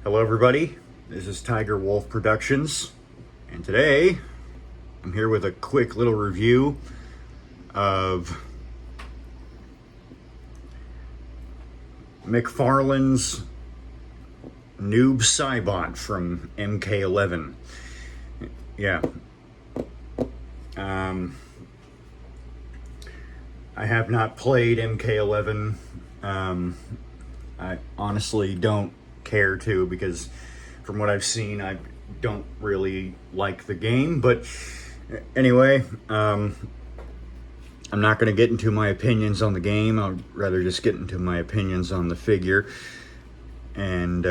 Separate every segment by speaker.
Speaker 1: Hello everybody, this is Tiger Wolf Productions, and today I'm here with a quick little review of McFarlane's Noob Saibot from MK11. Yeah. I have not played MK11. I honestly don't care to, because from what I've seen, I don't really like the game. But anyway, I'm not going to get into my opinions on the game. I'll rather just get into my opinions on the figure. And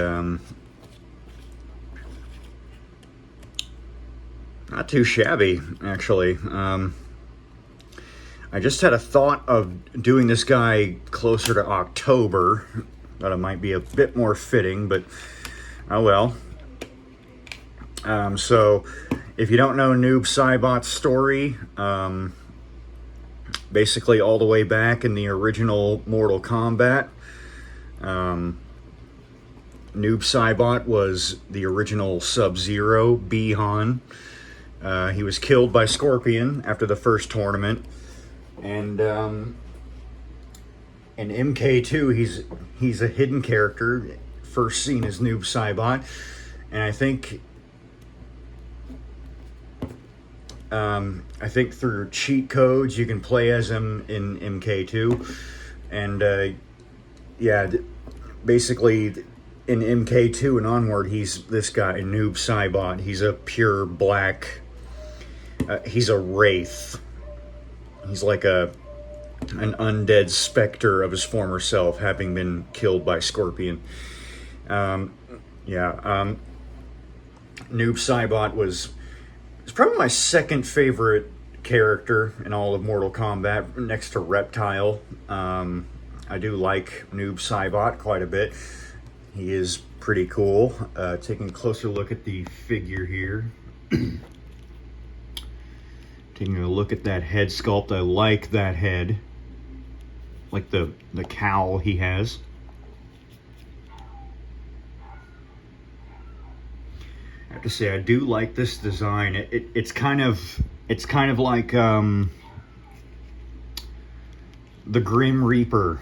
Speaker 1: not too shabby, actually. I just had a thought of doing this guy closer to October. Thought it might be a bit more fitting, but oh well. So if you don't know Noob Saibot's story, basically all the way back in the original Mortal Kombat, Noob Saibot was the original Sub-Zero, Bi-Han. He was killed by Scorpion after the first tournament. And in MK2, he's a hidden character, first seen as Noob Saibot, and I think through cheat codes you can play as him in MK2, and yeah, basically in MK2 and onward, he's this guy, Noob Saibot. He's a pure black. He's a wraith. He's like an undead specter of his former self, having been killed by Scorpion. Noob Saibot was probably my second favorite character in all of Mortal Kombat, next to Reptile. I do like Noob Saibot quite a bit. He is pretty cool. Taking a closer look at the figure here. Taking a look at that head sculpt, I like that head. Like the cowl he has. I have to say, I do like this design. It's kind of like the Grim Reaper.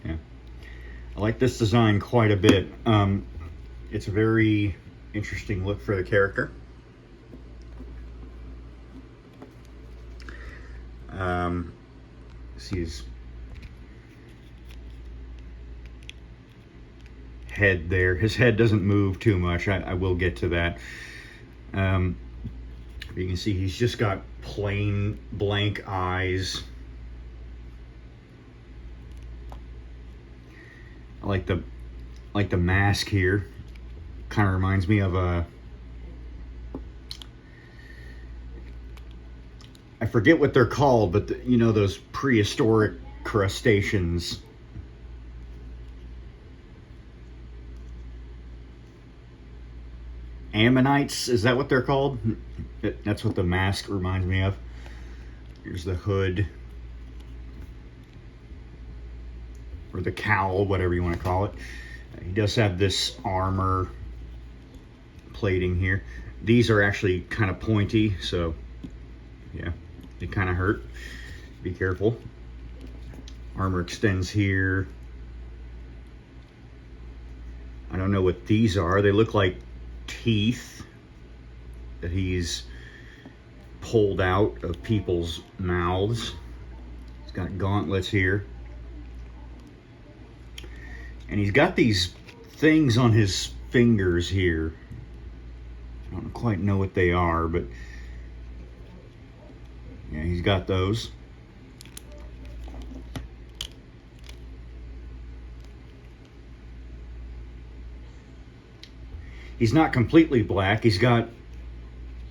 Speaker 1: Yeah, I like this design quite a bit. It's a very interesting look for the character. See his head there. His head doesn't move too much. I will get to that. You can see he's just got plain blank eyes. I like the mask here. Kind of reminds me of I forget what they're called, but you know, those prehistoric crustaceans. Ammonites, is that what they're called? That's what the mask reminds me of. Here's the hood. Or the cowl, whatever you want to call it. He does have this armor plating here. These are actually kind of pointy, so yeah, they kind of hurt. Be careful. Armor extends here. I don't know what these are. They look like teeth that he's pulled out of people's mouths. He's got gauntlets here. And he's got these things on his fingers here. I don't quite know what they are, but yeah, he's got those. He's not completely black. He's got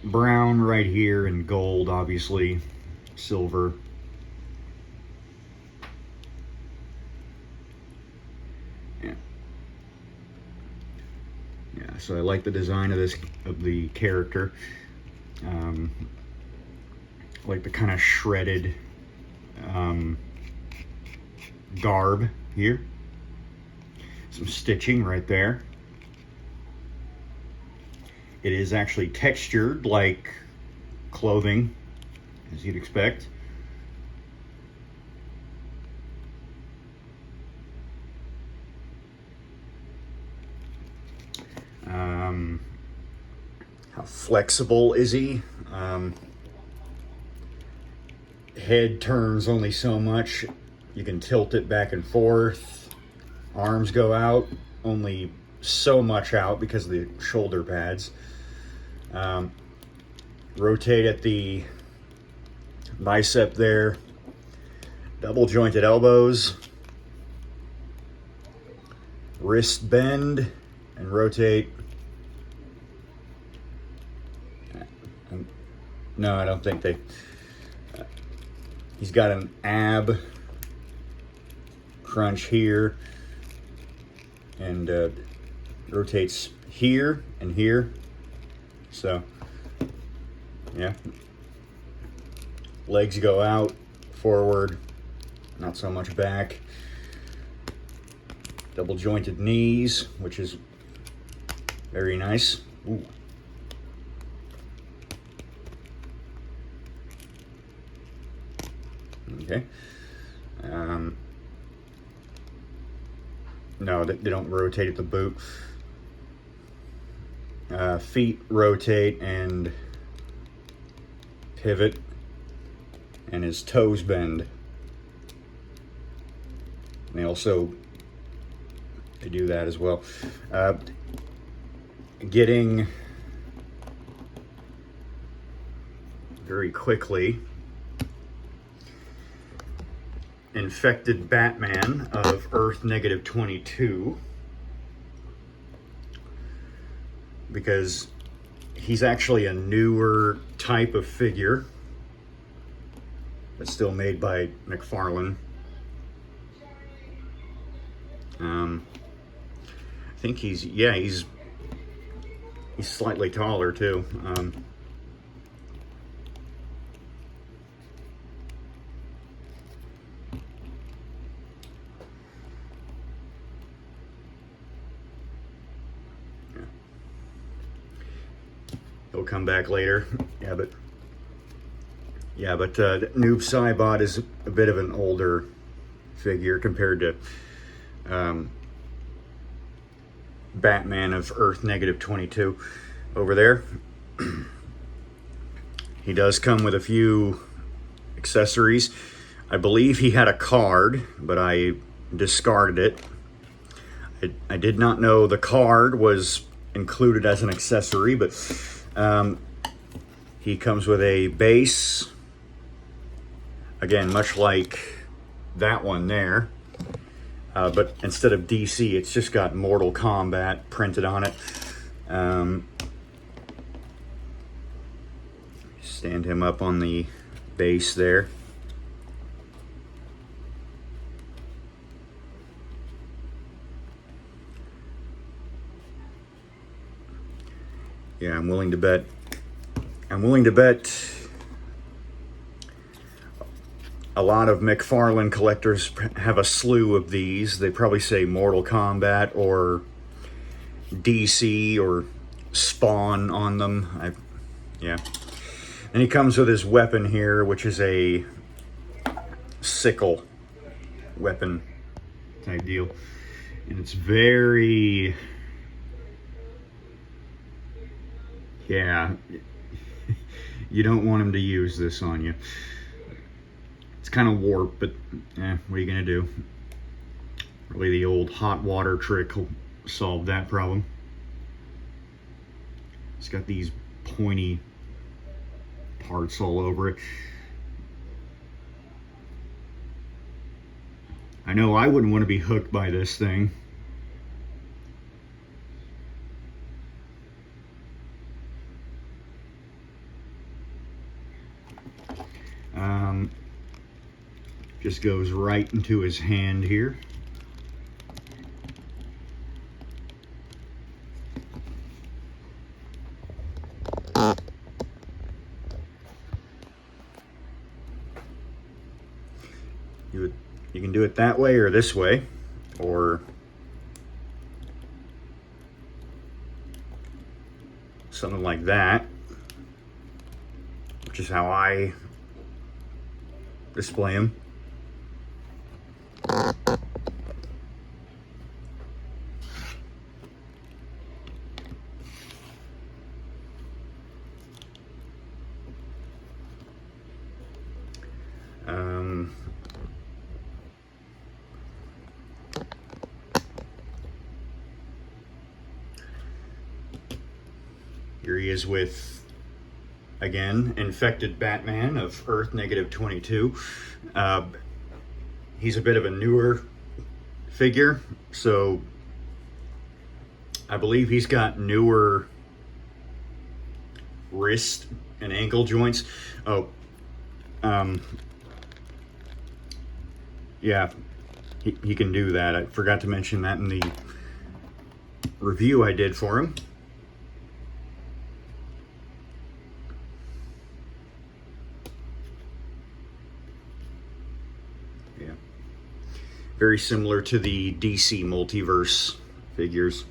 Speaker 1: brown right here and gold, obviously, silver. Yeah, so I like the design of the character. I like the kind of shredded garb here. Some stitching right there. It is actually textured like clothing, as you'd expect. How flexible is he? Head turns only so much. You can tilt it back and forth. Arms go out only so much out because of the shoulder pads. Rotate at the bicep there. Double jointed elbows. Wrist bend and rotate. No, I don't think they... he's got an ab crunch here. And rotates here and here. So, yeah. Legs go out, forward, not so much back. Double jointed knees, which is very nice. Ooh. Okay. No, they don't rotate at the boot. Feet rotate and pivot, and his toes bend. And they do that as well. Getting very quickly, infected Batman of Earth -22, because he's actually a newer type of figure that's still made by McFarlane. I think he's slightly taller too. He'll come back later. But Noob Saibot is a bit of an older figure compared to Batman of Earth -22 over there. He does come with a few accessories. I believe he had a card, but I discarded it. I did not know the card was included as an accessory, but he comes with a base. Again, much like that one there. But instead of DC, it's just got Mortal Kombat printed on it. Stand him up on the base there. Yeah, I'm willing to bet a lot of McFarlane collectors have a slew of these. They probably say Mortal Kombat or DC or Spawn on them. Yeah. And he comes with his weapon here, which is a sickle weapon type deal. And it's very... yeah. You don't want him to use this on you. It's kind of warped, but what are you going to do? Really, the old hot water trick will solve that problem. It's got these pointy parts all over it. I know I wouldn't want to be hooked by this thing. Just goes right into his hand here. You can do it that way or this way, or something like that, which is how I display them. Here he is with, again, infected Batman of Earth -22. He's a bit of a newer figure, so I believe he's got newer wrist and ankle joints. Oh, yeah, he can do that. I forgot to mention that in the review I did for him. Yeah, very similar to the DC multiverse figures.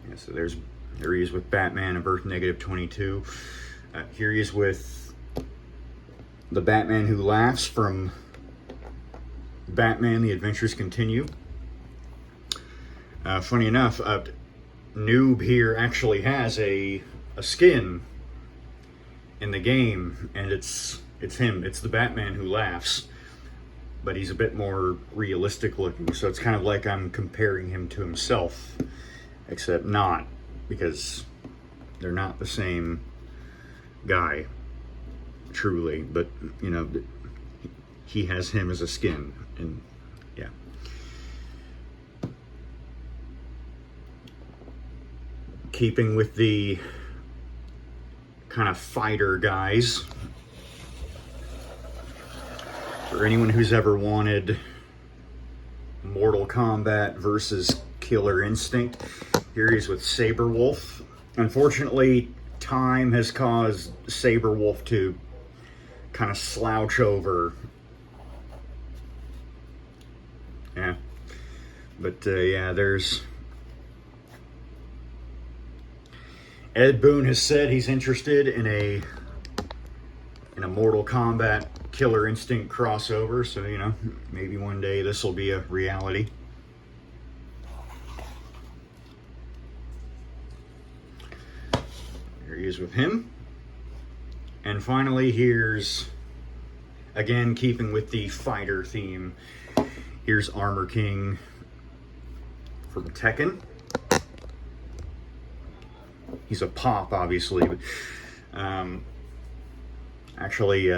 Speaker 1: Yeah, so there he is with Batman of Earth -22. Here he is with the Batman Who Laughs from Batman: The Adventures Continue. Funny enough, Noob here actually has a skin in the game, and it's him. It's the Batman Who Laughs, but he's a bit more realistic looking. So it's kind of like I'm comparing him to himself, except not, because they're not the same guy, truly. But you know, he has him as a skin, and yeah. Keeping with the kind of fighter guys, for anyone who's ever wanted Mortal Kombat versus Killer Instinct, here he is with Saberwolf. Unfortunately, time has caused Saberwolf to kind of slouch over. Yeah, but yeah, there's Ed Boon has said he's interested in a Mortal Kombat Killer Instinct crossover, so you know, maybe one day this will be a reality. There he is with him. And finally, here's, again, keeping with the fighter theme, here's Armor King from Tekken. He's a pop, obviously, but actually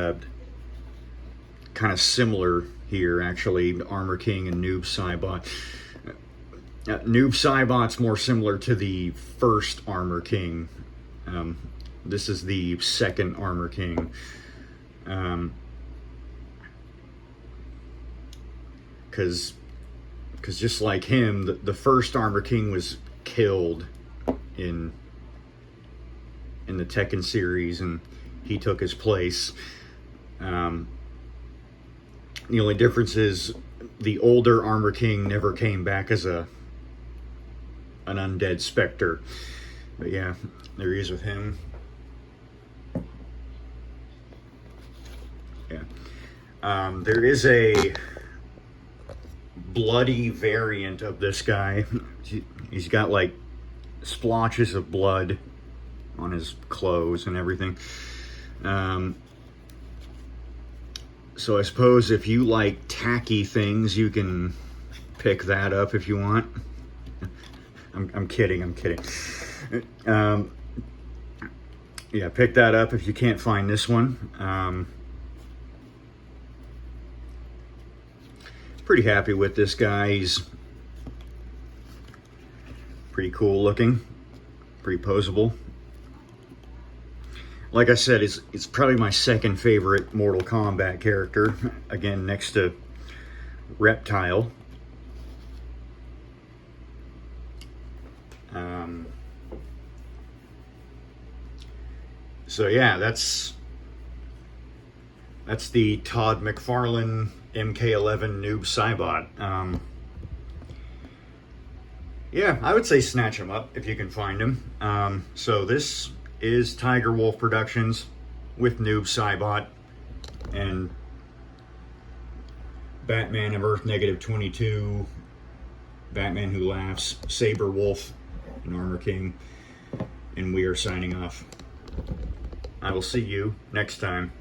Speaker 1: kind of similar here, actually, Armor King and Noob Saibot. Noob Saibot's more similar to the first Armor King. This is the second Armor King. Because just like him, the first Armor King was killed in the Tekken series, and he took his place. The only difference is the older Armor King never came back as an undead specter. But yeah, there he is with him. Yeah. There is a bloody variant of this guy. He's got like splotches of blood on his clothes and everything. So I suppose if you like tacky things, you can pick that up if you want. I'm kidding. Yeah, pick that up if you can't find this one. Pretty happy with this guy. He's pretty cool looking, pretty poseable. Like I said, it's probably my second favorite Mortal Kombat character, again, next to Reptile. So yeah, that's the Todd McFarlane MK11 Noob Saibot. Yeah, I would say snatch him up if you can find him. So this is Tiger Wolf Productions with Noob Saibot and Batman of Earth -22, Batman Who Laughs, Saber Wolf, and Armor King. And we are signing off. I will see you next time.